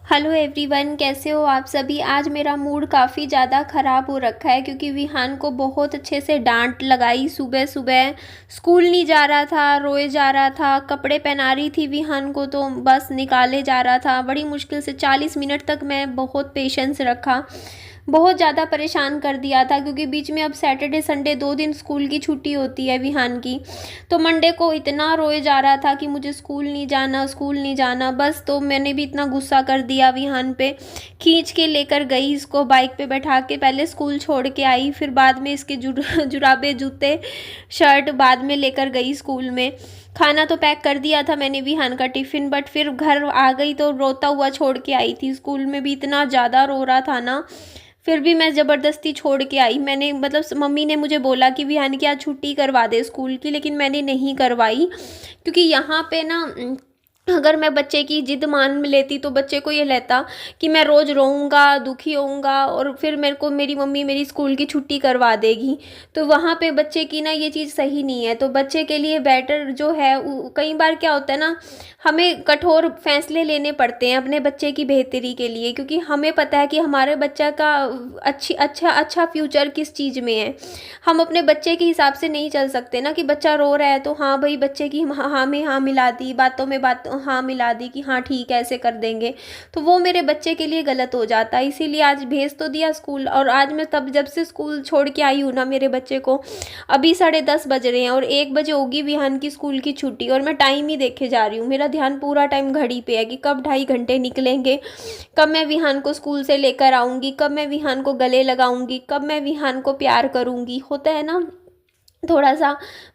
Hello everyone, कैसे हो आप सभी। आज मेरा मूड काफ़ी ज़्यादा ख़राब हो रखा है क्योंकि विहान को बहुत अच्छे से डांट लगाई। सुबह सुबह स्कूल नहीं जा रहा था, रोए जा रहा था, कपड़े पहना रही थी विहान को तो बस निकाले जा रहा था। बड़ी मुश्किल से 40 मिनट तक मैं बहुत पेशेंस रखा। बहुत ज़्यादा परेशान कर दिया था क्योंकि बीच में अब सैटरडे संडे 2 दिन स्कूल की छुट्टी होती है विहान की। तो मंडे को इतना रोए जा रहा था कि मुझे स्कूल नहीं जाना, स्कूल नहीं जाना। बस तो मैंने भी इतना गुस्सा कर दिया विहान पे, खींच के लेकर गई इसको बाइक पे बैठा के। पहले स्कूल छोड़ के आई, फिर बाद में इसके जुराबे, जूते, शर्ट बाद में लेकर गई स्कूल में। खाना तो पैक कर दिया था मैंने विहान का टिफ़िन, बट फिर घर आ गई तो रोता हुआ छोड़ के आई थी। स्कूल में भी इतना ज़्यादा रो रहा था ना, फिर भी मैं ज़बरदस्ती छोड़ के आई। मैंने मतलब मम्मी ने मुझे बोला कि विहान की आज छुट्टी करवा दे स्कूल की, लेकिन मैंने नहीं करवाई क्योंकि यहाँ पे ना अगर मैं बच्चे की ज़िद मान लेती तो बच्चे को ये रहता कि मैं रोज़ रोऊँगा, दुखी होऊँगा और फिर मेरे को मेरी मम्मी मेरी स्कूल की छुट्टी करवा देगी। तो वहाँ पे बच्चे की ना ये चीज़ सही नहीं है। तो बच्चे के लिए बेटर जो है कई बार क्या होता है ना, हमें कठोर फैसले लेने पड़ते हैं अपने बच्चे की बेहतरी के लिए, क्योंकि हमें पता है कि हमारे बच्चा का अच्छा फ्यूचर किस चीज़ में है। हम अपने बच्चे के हिसाब से नहीं चल सकते ना कि बच्चा रो रहा है तो हाँ भाई बच्चे की हाँ में हाँ मिला दी, बातों में बात हाँ मिला दी कि हाँ ठीक है ऐसे कर देंगे, तो वो मेरे बच्चे के लिए गलत हो जाता है। इसीलिए आज भेज तो दिया स्कूल, और आज मैं तब जब से स्कूल छोड़ के आई हूँ ना मेरे बच्चे को, अभी 10:30 बज रहे हैं और 1 बजे होगी विहान की स्कूल की छुट्टी, और मैं टाइम ही देखे जा रही हूँ। मेरा ध्यान पूरा टाइम घड़ी पे है कि कब 2.5 घंटे निकलेंगे, कब मैं विहान को स्कूल से लेकर आऊँगी, कब मैं विहान को गले लगाऊंगी, कब मैं विहान को प्यार करूँगी। होता है ना, थोड़ा सा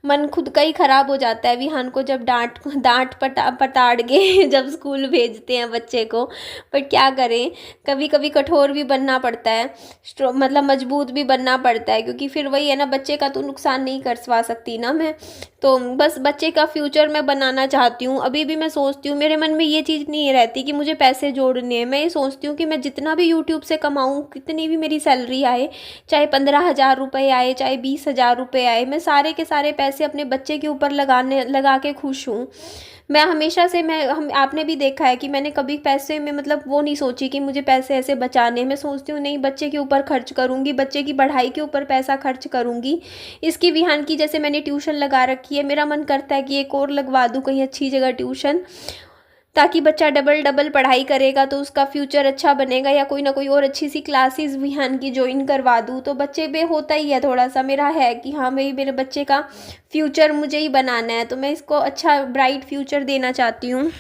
मन खुद का ही खराब हो जाता है विहान को जब डांट डांट पटाड़ के जब स्कूल भेजते हैं बच्चे को। पर क्या करें, कभी कभी कठोर भी बनना पड़ता है, मतलब मजबूत भी बनना पड़ता है, क्योंकि फिर वही है ना, बच्चे का तो नुकसान नहीं करवा सकती ना मैं। तो बस बच्चे का फ्यूचर मैं बनाना चाहती हूँ। अभी भी मैं सोचती हूँ, मेरे मन में ये चीज़ नहीं रहती कि मुझे पैसे जोड़ने हैं। मैं ये सोचती हूँ कि मैं जितना भी यूट्यूब से कमाऊँ, कितनी भी मेरी सैलरी आए, चाहे 15,000 रुपये आए, चाहे 20,000 रुपये आए, मैं सारे के सारे पैसे अपने बच्चे के ऊपर लगा के खुश हूँ। मैं हमेशा से हम आपने भी देखा है कि मैंने कभी पैसे में मतलब वो नहीं सोची कि मुझे पैसे ऐसे बचाने हैं। मैं सोचती हूँ नहीं, बच्चे के ऊपर खर्च करूँगी, बच्चे की पढ़ाई के ऊपर पैसा खर्च करूँगी। इसकी विहान की जैसे मैंने ट्यूशन लगा रखी है, मेरा मन करता है कि एक और लगवा दूँ कहीं अच्छी जगह ट्यूशन, ताकि बच्चा डबल डबल पढ़ाई करेगा तो उसका फ्यूचर अच्छा बनेगा, या कोई ना कोई और अच्छी सी क्लासेस विहान की ज्वाइन करवा दूँ। तो बच्चे पे होता ही है थोड़ा सा, मेरा है कि हाँ भाई मेरे बच्चे का फ्यूचर मुझे ही बनाना है, तो मैं इसको अच्छा ब्राइट फ्यूचर देना चाहती हूँ।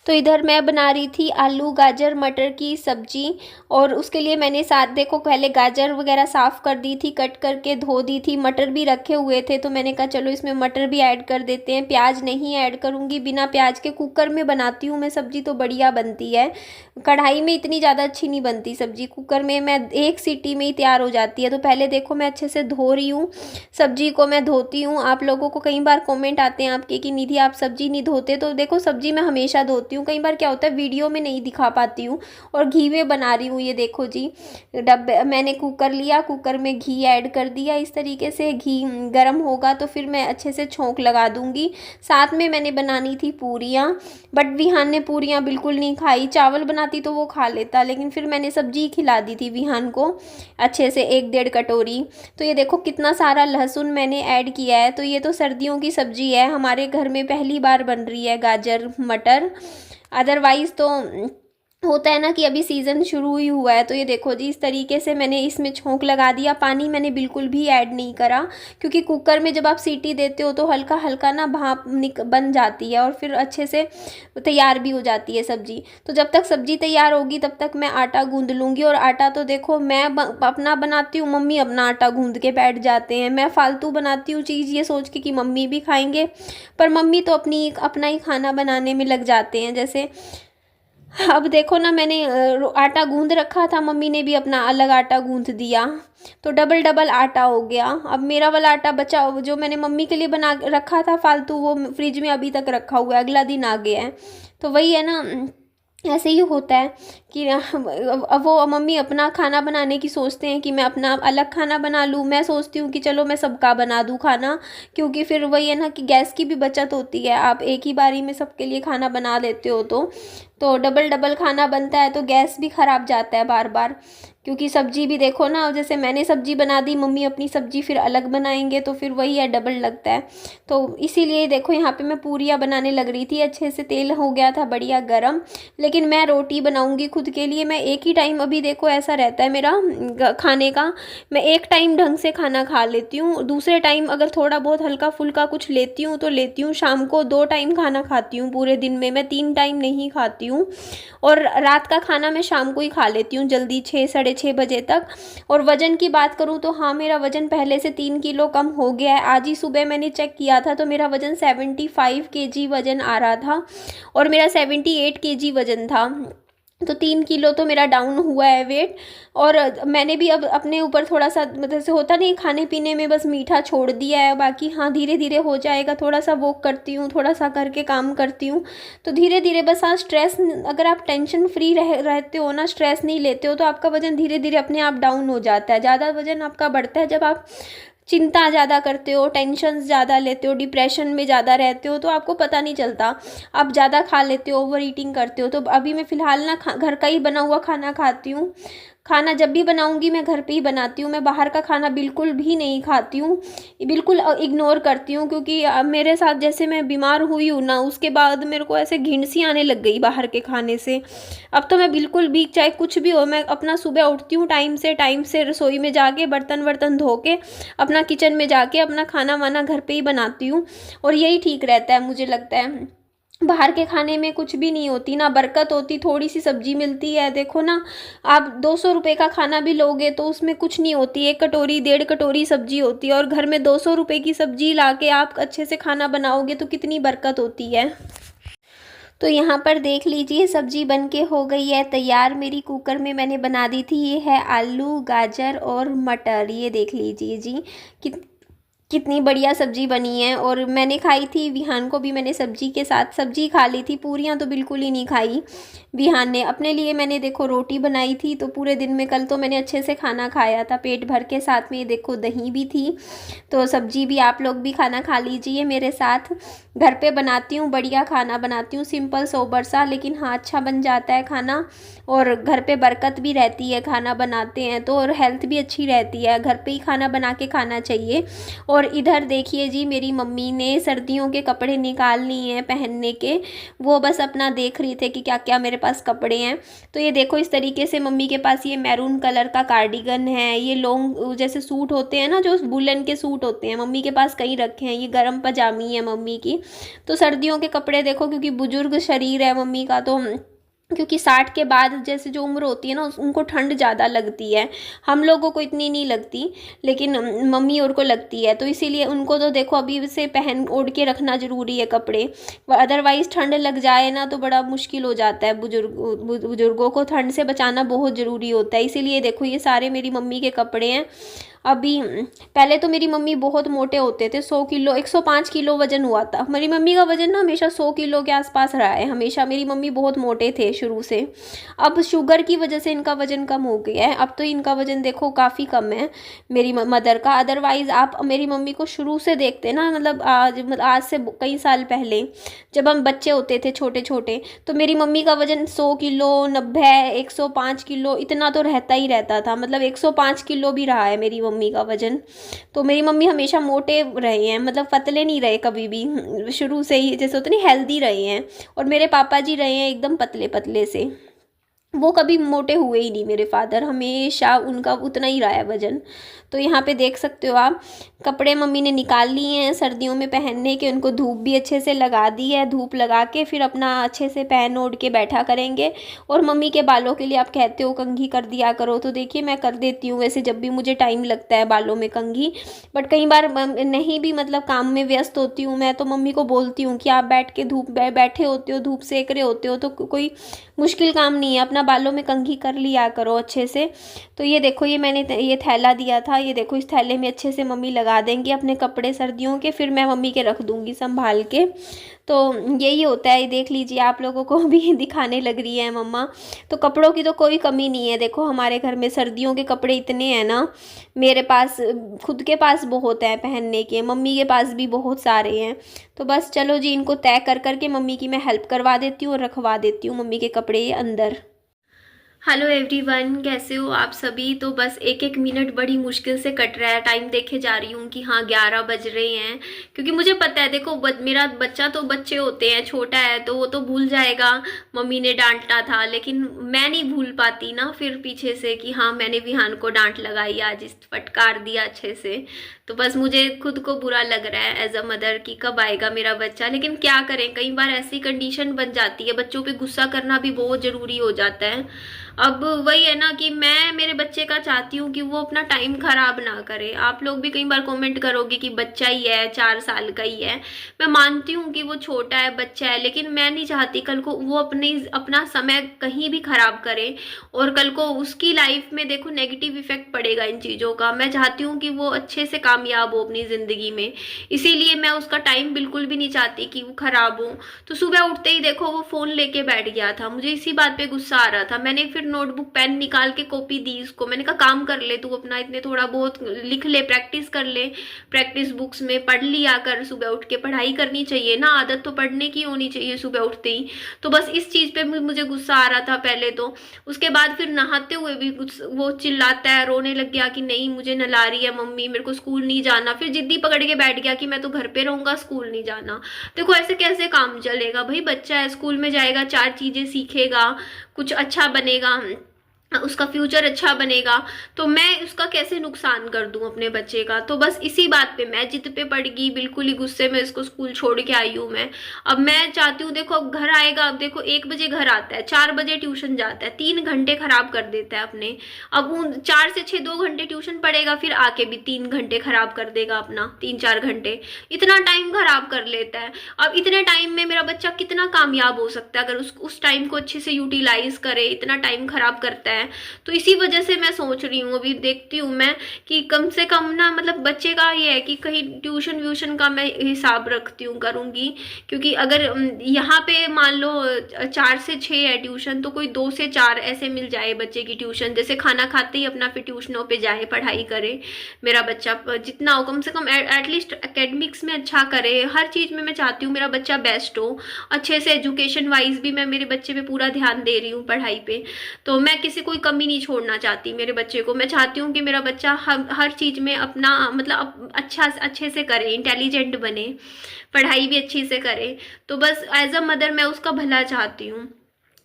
तो इधर मैं बना रही थी आलू गाजर मटर की सब्जी, और उसके लिए मैंने साथ देखो पहले गाजर वगैरह साफ़ कर दी थी, कट करके धो दी थी। मटर भी रखे हुए थे तो मैंने कहा चलो इसमें मटर भी ऐड कर देते हैं। प्याज नहीं ऐड करूँगी, बिना प्याज के कुकर में बनाती हूँ मैं सब्ज़ी तो बढ़िया बनती है। कढ़ाई में इतनी ज़्यादा अच्छी नहीं बनती सब्ज़ी, कुकर में मैं एक सीटी में ही तैयार हो जाती है। तो पहले देखो मैं अच्छे से धो रही हूँ, सब्जी को मैं धोती हूँ। आप लोगों को कई बार कमेंट आते हैं आपके कि निधि आप सब्जी नहीं धोते, तो देखो सब्जी मैं हमेशा धोती हूँ। कई बार क्या होता है वीडियो में नहीं दिखा पाती हूँ, और घी में बना रही हूँ। ये देखो जी, डब्बे मैंने कुकर लिया, कुकर में घी ऐड कर दिया। इस तरीके से घी गर्म होगा तो फिर मैं अच्छे से छोंक लगा दूंगी। साथ में मैंने बनानी थी पूरियाँ, बट विहान ने पूरियाँ बिल्कुल नहीं खाई। चावल बनाती तो वो खा लेता, लेकिन फिर मैंने सब्जी खिला दी थी विहान को अच्छे से 1-1.5 कटोरी। तो ये देखो कितना सारा लहसुन मैंने ऐड किया है। तो ये तो सर्दियों की सब्जी है, हमारे घर में पहली बार बन रही है गाजर मटर। अदरवाइज़ तो होता है ना कि अभी सीज़न शुरू ही हुआ है। तो ये देखो जी, इस तरीके से मैंने इसमें छोंक लगा दिया। पानी मैंने बिल्कुल भी ऐड नहीं करा, क्योंकि कुकर में जब आप सीटी देते हो तो हल्का हल्का ना भाप बन जाती है, और फिर अच्छे से तैयार भी हो जाती है सब्जी। तो जब तक सब्जी तैयार होगी तब तक मैं आटा गूंद लूँगी। और आटा तो देखो मैं अपना बनाती हूँ, मम्मी अपना आटा गूंद के बैठ जाते हैं। मैं फालतू बनाती हूँ चीज़ ये सोच के कि मम्मी भी खाएंगे, पर मम्मी तो अपना ही खाना बनाने में लग जाते हैं। जैसे अब देखो ना, मैंने आटा गूंद रखा था, मम्मी ने भी अपना अलग आटा गूंद दिया, तो डबल डबल आटा हो गया। अब मेरा वाला आटा बचा, जो मैंने मम्मी के लिए बना रखा था फालतू, वो फ्रिज में अभी तक रखा हुआ है, अगला दिन आ गया है। तो वही है ना, ऐसे ही होता है कि अब वो मम्मी अपना खाना बनाने की सोचते हैं कि मैं अपना अलग खाना बना लूँ। मैं सोचती हूँ कि चलो मैं सबका बना दूँ खाना, क्योंकि फिर वही है ना कि गैस की भी बचत होती है, आप एक ही बारी में सबके लिए खाना बना लेते हो। तो डबल डबल खाना बनता है तो गैस भी ख़राब जाता है बार बार, क्योंकि सब्जी भी देखो ना, जैसे मैंने सब्जी बना दी, मम्मी अपनी सब्जी फिर अलग बनाएंगे तो फिर वही है, डबल लगता है। तो इसीलिए देखो यहाँ पे मैं पूरियाँ बनाने लग रही थी, अच्छे से तेल हो गया था बढ़िया गरम। लेकिन मैं रोटी बनाऊंगी खुद के लिए, मैं एक ही टाइम, अभी देखो ऐसा रहता है मेरा खाने का, मैं एक टाइम ढंग से खाना खा लेती हूँ, दूसरे टाइम अगर थोड़ा बहुत हल्का फुल्का कुछ लेती हूँ तो लेती हूँ। शाम को 2 टाइम खाना खाती हूँ पूरे दिन में, मैं 3 टाइम नहीं खाती हूँ। और रात का खाना मैं शाम को ही खा लेती हूँ जल्दी, 6 साढ़े 6 बजे तक। और वज़न की बात करूँ तो हाँ, मेरा वज़न पहले से 3 किलो कम हो गया है। आज ही सुबह मैंने चेक किया था तो मेरा वज़न 75 केजी वज़न आ रहा था, और मेरा 78 केजी वज़न था। तो 3 किलो तो मेरा डाउन हुआ है वेट। और मैंने भी अब अपने ऊपर थोड़ा सा, मतलब से होता नहीं, खाने पीने में बस मीठा छोड़ दिया है, बाकी हाँ धीरे धीरे हो जाएगा। थोड़ा सा वॉक करती हूँ, थोड़ा सा करके काम करती हूँ, तो धीरे धीरे बस। हाँ, स्ट्रेस, अगर आप टेंशन फ्री रहते हो ना, स्ट्रेस नहीं लेते हो, तो आपका वज़न धीरे धीरे अपने आप डाउन हो जाता है। ज़्यादा वज़न आपका बढ़ता है जब आप चिंता ज़्यादा करते हो, टेंशन ज़्यादा लेते हो, डिप्रेशन में ज़्यादा रहते हो, तो आपको पता नहीं चलता, आप ज़्यादा खा लेते हो, ओवर ईटिंग करते हो। तो अभी मैं फ़िलहाल ना घर का ही बना हुआ खाना खाती हूँ। खाना जब भी बनाऊंगी मैं घर पे ही बनाती हूँ, मैं बाहर का खाना बिल्कुल भी नहीं खाती हूँ, बिल्कुल इग्नोर करती हूँ। क्योंकि मेरे साथ जैसे मैं बीमार हुई हूँ ना, उसके बाद मेरे को ऐसे घिन सी आने लग गई बाहर के खाने से। अब तो मैं बिल्कुल भी, चाहे कुछ भी हो, मैं अपना सुबह उठती हूँ टाइम से रसोई में जाके बर्तन वर्तन धो के अपना किचन में जाके अपना खाना वाना घर पे ही बनाती हूँ। और यही ठीक रहता है मुझे लगता है। बाहर के खाने में कुछ भी नहीं होती ना बरकत होती, थोड़ी सी सब्जी मिलती है, देखो ना, आप 200 रुपये का खाना भी लोगे तो उसमें कुछ नहीं होती, 1 कटोरी 1.5 कटोरी सब्जी होती है। और घर में 200 रुपये की सब्जी ला के आप अच्छे से खाना बनाओगे तो कितनी बरकत होती है। तो यहाँ पर देख लीजिए, सब्जी बन के हो गई है तैयार मेरी। कुकर में मैंने बना दी थी, ये है आलू गाजर और मटर, ये देख लीजिए जी कितनी बढ़िया सब्जी बनी है। और मैंने खाई थी, विहान को भी मैंने सब्जी के साथ सब्जी खा ली थी, पूरियाँ तो बिल्कुल ही नहीं खाई विहान ने। अपने लिए मैंने देखो रोटी बनाई थी, तो पूरे दिन में कल तो मैंने अच्छे से खाना खाया था पेट भर के, साथ में ये देखो दही भी थी। तो सब्जी भी आप लोग भी खाना खा लीजिए मेरे साथ। घर पे बनाती हूँ, बढ़िया खाना बनाती हूँ, सिंपल सोबर सा, लेकिन हाँ अच्छा बन जाता है खाना। और घर पे बरकत भी रहती है, खाना बनाते हैं तो, और हेल्थ भी अच्छी रहती है। घर पे ही खाना बना के खाना चाहिए। और इधर देखिए जी, मेरी मम्मी ने सर्दियों के कपड़े निकाल लिए हैं पहनने के, वो बस अपना देख रही थे कि क्या क्या मेरे पास कपड़े हैं। तो ये देखो इस तरीके से मम्मी के पास ये मैरून कलर का कार्डिगन है, ये लॉन्ग जैसे सूट होते हैं ना, जो वुलन के सूट होते हैं, मम्मी के पास कई रखे हैं। ये गर्म पजामी है मम्मी की। तो सर्दियों के कपड़े देखो, क्योंकि बुजुर्ग शरीर है मम्मी का, तो क्योंकि 60 के बाद जैसे जो उम्र होती है ना, उनको ठंड ज़्यादा लगती है, हम लोगों को इतनी नहीं लगती, लेकिन मम्मी और को लगती है। तो इसीलिए उनको तो देखो अभी से पहन ओढ़ के रखना ज़रूरी है कपड़े, अदरवाइज़ ठंड लग जाए ना तो बड़ा मुश्किल हो जाता है। बुजुर्गों को ठंड से बचाना बहुत ज़रूरी होता है। इसीलिए देखो ये सारे मेरी मम्मी के कपड़े हैं। अभी पहले तो मेरी मम्मी बहुत मोटे होते थे, 100 किलो 105 किलो वजन हुआ था मेरी मम्मी का। वजन ना हमेशा 100 किलो के आसपास रहा है हमेशा, मेरी मम्मी बहुत मोटे थे शुरू से। अब शुगर की वजह से इनका वजन कम हो गया है, अब तो इनका वजन देखो काफ़ी कम है मेरी मदर का। अदरवाइज़ आप मेरी मम्मी को शुरू से देखते ना, मतलब आज से कई साल पहले जब हम बच्चे होते थे छोटे छोटे, तो मेरी मम्मी का वजन 100 किलो 90 105 किलो इतना तो रहता ही रहता था, मतलब 105 किलो भी रहा है मेरी मम्मी का वजन। तो मेरी मम्मी हमेशा मोटे रहे हैं, मतलब पतले नहीं रहे कभी भी, शुरू से ही जैसे होता नहीं हेल्दी रहे हैं। और मेरे पापा जी रहे हैं एकदम पतले पतले से, वो कभी मोटे हुए ही नहीं। मेरे फादर हमेशा उनका उतना ही रहा है वजन। तो यहाँ पे देख सकते हो आप, कपड़े मम्मी ने निकाल लिए हैं सर्दियों में पहनने के, उनको धूप भी अच्छे से लगा दी है, धूप लगा के फिर अपना अच्छे से पहन ओढ़ के बैठा करेंगे। और मम्मी के बालों के लिए आप कहते हो कंघी कर दिया करो, तो देखिए मैं कर देती हूँ वैसे जब भी मुझे टाइम लगता है बालों में कंघी। बट कई बार नहीं भी, मतलब काम में व्यस्त होती हूँ मैं, तो मम्मी को बोलती हूँ कि आप बैठ के बैठे होते हो, धूप सेक रहे होते हो, तो कोई मुश्किल काम नहीं है, अपना बालों में कंघी कर लिया करो अच्छे से। तो ये देखो, ये मैंने ये थैला दिया था, ये देखो इस थैले में अच्छे से मम्मी लगा देंगी अपने कपड़े सर्दियों के, फिर मैं मम्मी के रख दूँगी संभाल के। तो यही होता है, देख लीजिए आप लोगों को भी दिखाने लग रही है मम्मा। तो कपड़ों की तो कोई कमी नहीं है, देखो हमारे घर में सर्दियों के कपड़े इतने हैं ना, मेरे पास खुद के पास बहुत है पहनने के, मम्मी के पास भी बहुत सारे हैं। तो बस चलो जी, इनको तय कर करके मम्मी की मैं हेल्प करवा देती हूँ और रखवा देती हूँ मम्मी के कपड़े अंदर। हेलो एवरीवन, कैसे हो आप सभी। तो बस एक एक मिनट बड़ी मुश्किल से कट रहा है, टाइम देखे जा रही हूँ कि हाँ 11 बज रहे हैं, क्योंकि मुझे पता है देखो मेरा बच्चा तो बच्चे होते हैं, छोटा है तो वो तो भूल जाएगा मम्मी ने डांटा था, लेकिन मैं नहीं भूल पाती ना फिर पीछे से कि हाँ मैंने विहान को डांट लगाई आज, इस फटकार दिया अच्छे से। तो बस मुझे खुद को बुरा लग रहा है एज अ मदर कि कब आएगा मेरा बच्चा, लेकिन क्या करें, कई बार ऐसी कंडीशन बन जाती है, बच्चों पे गुस्सा करना भी बहुत ज़रूरी हो जाता है। अब वही है ना कि मैं मेरे बच्चे का चाहती हूँ कि वो अपना टाइम खराब ना करे। आप लोग भी कई बार कमेंट करोगे कि बच्चा ही है, 4 साल का ही है। मैं मानती हूँ कि वो छोटा है, बच्चा है, लेकिन मैं नहीं चाहती कल को वो अपना समय कहीं भी खराब करे और कल को उसकी लाइफ में देखो नेगेटिव इफेक्ट पड़ेगा इन चीज़ों का। मैं चाहती हूँ कि वो अच्छे से कामयाब हो अपनी ज़िंदगी में, इसीलिए मैं उसका टाइम बिल्कुल भी नहीं चाहती कि वो खराब हो। तो सुबह उठते ही देखो वो फ़ोन लेके बैठ गया था, मुझे इसी बात पे गुस्सा आ रहा था। मैंने फिर नोटबुक पेन निकाल के कॉपी दी उसको, मैंने कहा काम कर ले तू अपना, इतने थोड़ा बहुत लिख ले, प्रैक्टिस कर ले, प्रैक्टिस बुक्स में पढ़ लिया कर, सुबह उठ के पढ़ाई करनी चाहिए ना, आदत तो पढ़ने की होनी चाहिए सुबह उठते ही। तो बस इस चीज़ पे मुझे गुस्सा आ रहा था पहले तो। उसके बाद फिर नहाते हुए भी वो चिल्लाता है, रोने लग गया कि नहीं मुझे नहला रही है मम्मी, मेरे को स्कूल नहीं जाना। फिर जिद्दी पकड़ के बैठ गया कि मैं तो घर पे रहूंगा, स्कूल नहीं जाना। देखो ऐसे कैसे काम चलेगा भाई, बच्चा है, स्कूल में जाएगा, 4 चीजें सीखेगा, कुछ अच्छा बनेगा, उसका फ्यूचर अच्छा बनेगा, तो मैं उसका कैसे नुकसान कर दूं अपने बच्चे का। तो बस इसी बात पे मैं जिद पे पड़ गई, बिल्कुल ही गुस्से में इसको स्कूल छोड़ के आई हूँ मैं। अब मैं चाहती हूँ देखो अब घर आएगा, अब देखो 1 बजे घर आता है, 4 बजे ट्यूशन जाता है, 3 घंटे खराब कर देता है अपने। अब उन 4 से 6 2 घंटे ट्यूशन पढ़ेगा, फिर आके भी 3 घंटे खराब कर देगा अपना, 3-4 घंटे, इतना टाइम खराब कर लेता है। अब इतने टाइम में मेरा बच्चा कितना कामयाब हो सकता है अगर उस टाइम को अच्छे से यूटिलाइज करे, इतना टाइम खराब करता है। तो इसी वजह से मैं सोच रही हूँ, अभी देखती हूँ मैं कि कम से कम ना, मतलब बच्चे का ये है कि कहीं ट्यूशन व्यूशन का मैं हिसाब रखती हूँ, करूँगी। क्योंकि अगर यहाँ पे मान लो 4 से 6 है ट्यूशन, तो कोई 2 से 4 ऐसे मिल जाए बच्चे की ट्यूशन, जैसे खाना खाते ही अपना फिर ट्यूशनों पे जाए, पढ़ाई करे मेरा बच्चा, जितना हो कम से कम एटलीस्ट एकेडमिक्स में अच्छा करे। हर चीज़ में मैं चाहती हूँ मेरा बच्चा बेस्ट हो, अच्छे से एजुकेशन वाइज भी मैं मेरे बच्चे पे पूरा ध्यान दे रही हूँ, पढ़ाई पे। तो मैं किसी कोई कमी नहीं छोड़ना चाहती मेरे बच्चे को। मैं चाहती हूँ कि मेरा बच्चा हर चीज़ में अपना मतलब अच्छे से करे, इंटेलिजेंट बने, पढ़ाई भी अच्छी से करे। तो बस एज अ मदर मैं उसका भला चाहती हूँ,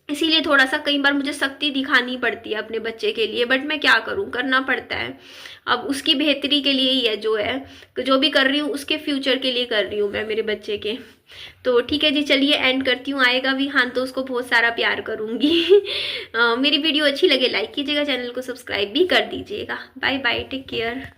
इसीलिए थोड़ा सा कई बार मुझे सख्ती दिखानी पड़ती है अपने बच्चे के लिए, बट मैं क्या करूं, करना पड़ता है। अब उसकी बेहतरी के लिए ही है, जो भी कर रही हूँ उसके फ्यूचर के लिए कर रही हूँ मैं मेरे बच्चे के। तो ठीक है जी, चलिए एंड करती हूँ। आएगा भी हाँ तो उसको बहुत सारा प्यार करूँगी। मेरी वीडियो अच्छी लगे लाइक कीजिएगा, चैनल को सब्सक्राइब भी कर दीजिएगा। Bye bye, take care.